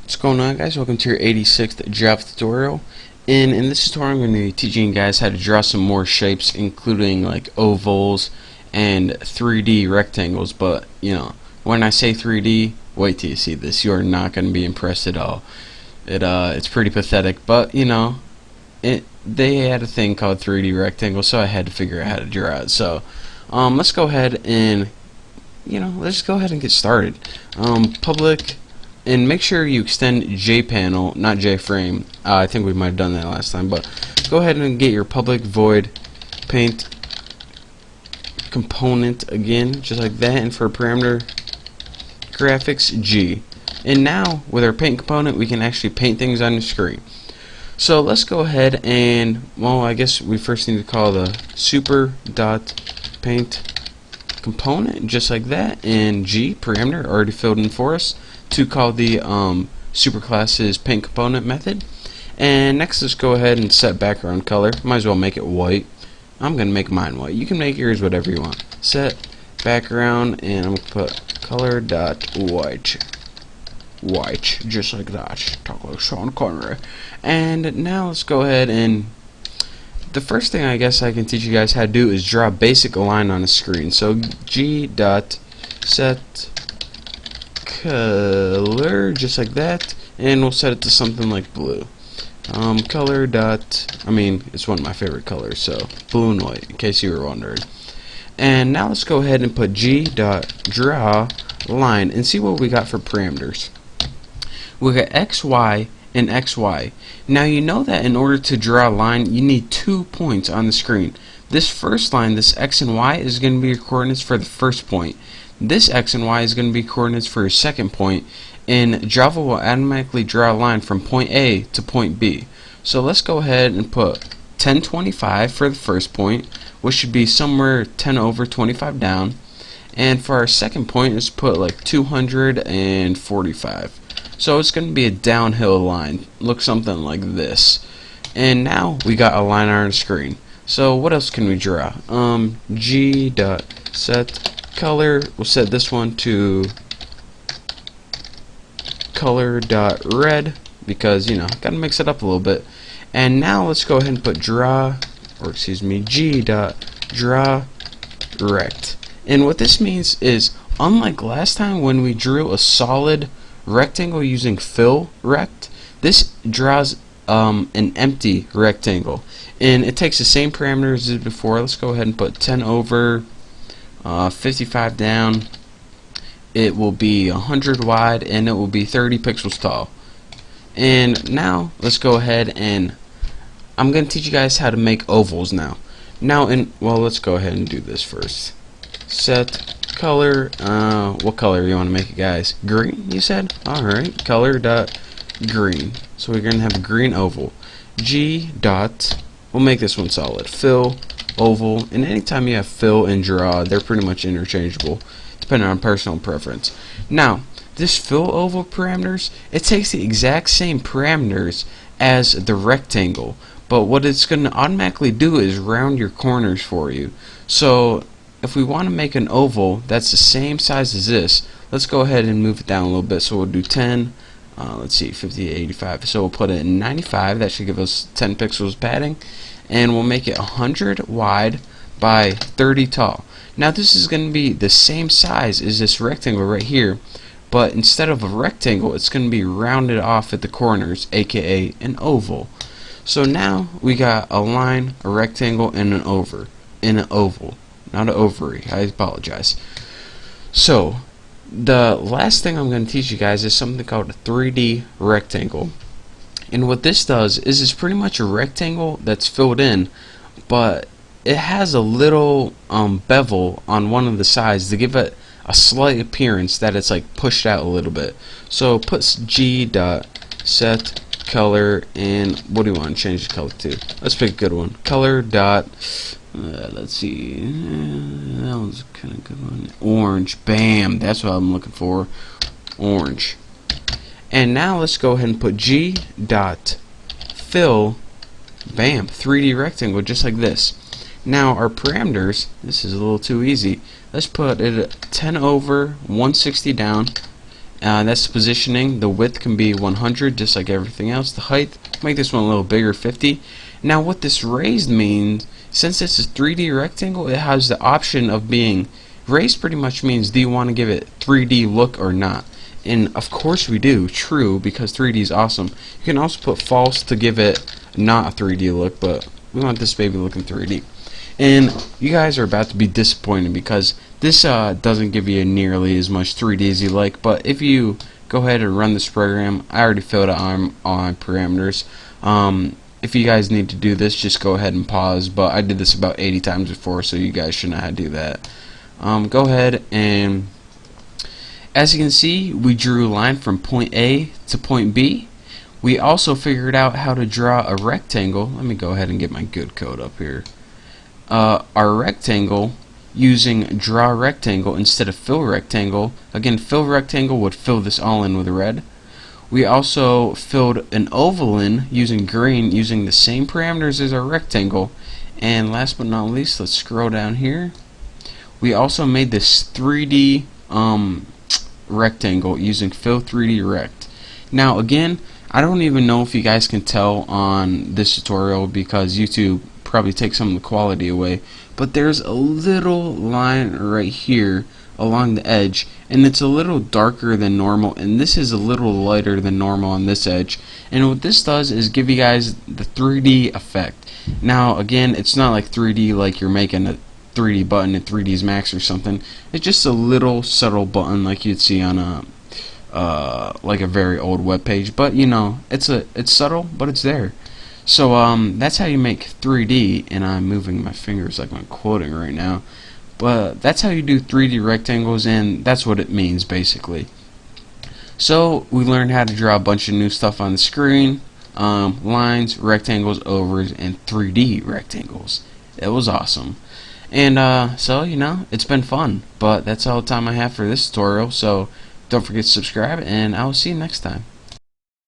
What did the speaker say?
What's going on, guys? Welcome to your 86th Java tutorial. And in this tutorial I'm going to be teaching you guys how to draw some more shapes, including like ovals and 3D rectangles. But when I say 3D, wait till you see this. You are not going to be impressed at all. It's pretty pathetic, but they had a thing called 3D rectangle, so I had to figure out how to draw it. So let's go ahead and let's go ahead and get started. Public. And make sure you extend JPanel, not JFrame. I think we might have done that last time, but go ahead and get your public void paint component again, just like that. And for parameter graphics, G. And now with our paint component, we can actually paint things on the screen. So let's go ahead and, well, I guess we first need to call the super.paint component, just like that. And G parameter already filled in for us to call the superclass's paint component method. And next, let's go ahead and set background color. Might as well make it white. I'm gonna make mine white. You can make yours whatever you want. Set background, and I'm gonna put color dot white, just like that. Talk like Sean Connery. And now let's go ahead and the first thing I guess I can teach you guys how to do is draw a basic line on a screen. So G dot set color, just like that, and we'll set it to something like blue. Color dot, it's one of my favorite colors, so blue and white, in case you were wondering. And now let's go ahead and put G dot draw line and see what we got for parameters. We got X, Y, and XY. Now you know that in order to draw a line, you need 2 points on the screen. This first line, this X and Y, is going to be your coordinates for the first point. This X and Y is going to be coordinates for your second point, and Java will automatically draw a line from point A to point B. So let's go ahead and put 1025 for the first point, which should be somewhere 10 over 25 down, and for our second point, let's put like 245. So it's going to be a downhill line, look something like this. And now we got a line on our screen. So what else can we draw? G dot set color, we'll set this one to color dot red because gotta mix it up a little bit. And now let's go ahead and put G dot draw rect. And what this means is, unlike last time when we drew a solid rectangle using fill rect, this draws an empty rectangle, and it takes the same parameters as before. Let's go ahead and put 10 over 55 down. It will be 100 wide, and it will be 30 pixels tall. And now let's go ahead and I'm going to teach you guys how to make ovals now. Let's go ahead and do this first. Set color, what color you want to make it, guys? Green, you said? Alright, color dot green. So we're going to have a green oval. G dot, we'll make this one solid. Fill oval, and anytime you have fill and draw, they're pretty much interchangeable depending on personal preference. Now this fill oval parameters, it takes the exact same parameters as the rectangle, but what it's going to automatically do is round your corners for you. So if we want to make an oval that's the same size as this, let's go ahead and move it down a little bit. So we'll do 10, let's see, 50, 85, so we'll put it in 95. That should give us 10 pixels padding, and we'll make it 100 wide by 30 tall. Now this is going to be the same size as this rectangle right here, but instead of a rectangle, it's going to be rounded off at the corners, aka an oval. So now we got a line, a rectangle, and an oval, not an ovary. I apologize. So the last thing I'm going to teach you guys is something called a 3D rectangle. And what this does is it's pretty much a rectangle that's filled in, but it has a little bevel on one of the sides to give it a slight appearance that it's like pushed out a little bit. So put G dot set color, and what do you want to change the color to? Let's pick a good one. Color dot let's see, that was kind of good one. Orange, bam, that's what I'm looking for. Orange. And now let's go ahead and put G dot fill, bam, 3D rectangle, just like this. Now our parameters, this is a little too easy. Let's put it at 10 over 160 down, That's the positioning. The width can be 100, just like everything else. The height, make this one a little bigger, 50. Now what this raised means, since it's a 3D rectangle, it has the option of being raised. Pretty much means, do you want to give it 3D look or not? And of course we do, true, because 3D is awesome. You can also put false to give it not a 3D look, but we want this baby looking 3D. And you guys are about to be disappointed because this doesn't give you nearly as much 3D as you like. But if you go ahead and run this program, I already filled out on parameters. If you guys need to do this, just go ahead and pause. But I did this about 80 times before, so you guys should know how to do that. Go ahead, and as you can see, we drew a line from point A to point B. We also figured out how to draw a rectangle. Let me go ahead and get my good code up here. Our rectangle using draw rectangle instead of fill rectangle. Again, fill rectangle would fill this all in with red. We also filled an oval in using green, using the same parameters as our rectangle. And last but not least, let's scroll down here. We also made this 3D rectangle using fill 3D rect. Now again, I don't even know if you guys can tell on this tutorial because YouTube probably takes some of the quality away, but there's a little line right here along the edge, and it's a little darker than normal, and this is a little lighter than normal on this edge. And what this does is give you guys the 3D effect. Now again, it's not like 3D like you're making a 3D button in 3ds Max or something. It's just a little subtle button like you'd see on a like a very old web page, but you know, it's subtle, but it's there. So that's how you make 3D, and I'm moving my fingers like I'm quoting right now, but that's how you do 3D rectangles, and that's what it means basically. So we learned how to draw a bunch of new stuff on the screen, lines, rectangles, overs, and 3D rectangles. It was awesome. And so, you know, it's been fun, but that's all the time I have for this tutorial. So don't forget to subscribe, and I will see you next time.